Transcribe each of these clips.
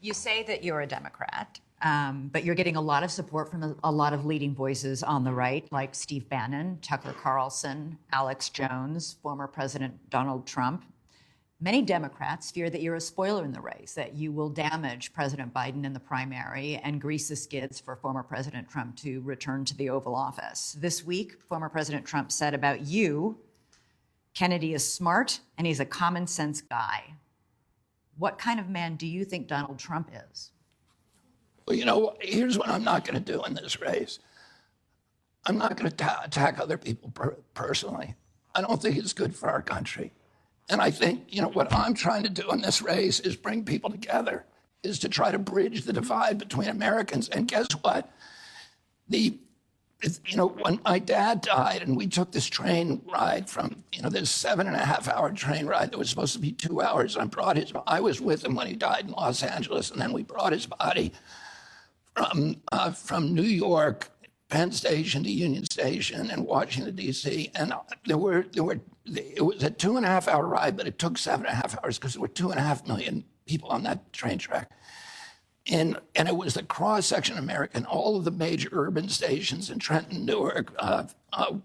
You say that you're a Democrat, but you're getting a lot of support from a lot of leading voices on the right, like Steve Bannon, Tucker Carlson, Alex Jones, former President Donald Trump. Many Democrats fear that you're a spoiler in the race, that you will damage President Biden in the primary and grease the skids for former President Trump to return to the Oval Office. This week, former President Trump said about you, Kennedy is smart and he's a common sense guy. What kind of man do you think Donald Trump is? Well, you know, here's what I'm not going to do in this race. I'm not going to attack other people personally. I don't think it's good for our country. And I think, you know, what I'm trying to do in this race is bring people together, is to try to bridge the divide between Americans. And guess what? When my dad died and we took this train ride from, this 7.5-hour train ride that was supposed to be 2 hours, I was with him when he died in Los Angeles, and then we brought his body from New York, Penn Station to Union Station and Washington, D.C. And it was a 2.5-hour ride, but it took 7.5 hours because there were 2.5 million people on that train track. And it was the cross-section of America and all of the major urban stations in Trenton, Newark,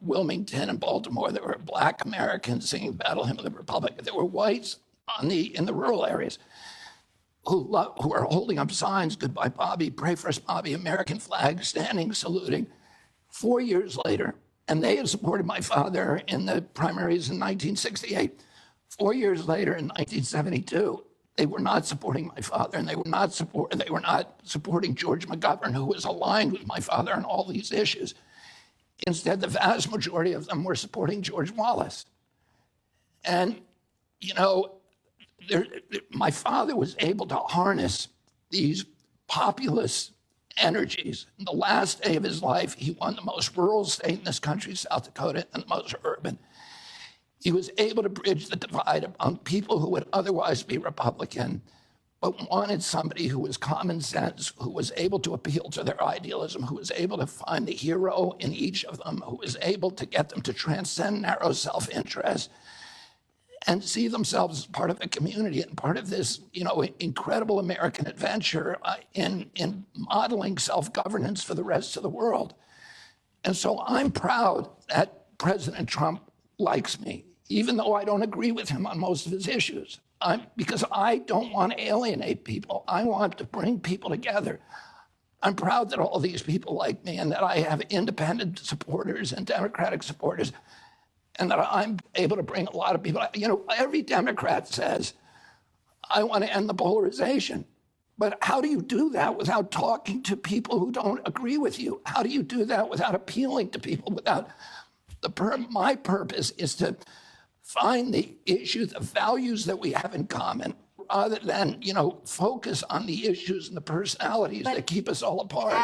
Wilmington, and Baltimore. There were Black Americans singing Battle Hymn of the Republic. There were whites in the rural areas who are holding up signs, "Goodbye, Bobby, pray for us, Bobby," American flags, standing, saluting. 4 years later, and they had supported my father in the primaries in 1968. 4 years later, in 1972, they were not supporting my father, and they were not supporting George McGovern, who was aligned with my father on all these issues. Instead, the vast majority of them were supporting George Wallace. And, my father was able to harness these populist energies. In the last day of his life, he won the most rural state in this country, South Dakota, and the most urban. He was able to bridge the divide among people who would otherwise be Republican, but wanted somebody who was common sense, who was able to appeal to their idealism, who was able to find the hero in each of them, who was able to get them to transcend narrow self-interest and see themselves as part of a community and part of this, incredible American adventure in modeling self-governance for the rest of the world. And so I'm proud that President Trump likes me, even though I don't agree with him on most of his issues, because I don't want to alienate people. I want to bring people together. I'm proud that all these people like me and that I have independent supporters and Democratic supporters, and that I'm able to bring a lot of people. Every Democrat says, I want to end the polarization. But how do you do that without talking to people who don't agree with you? How do you do that without appealing to people, my purpose is to find the issues, the values that we have in common, rather than, focus on the issues and the personalities that keep us all apart.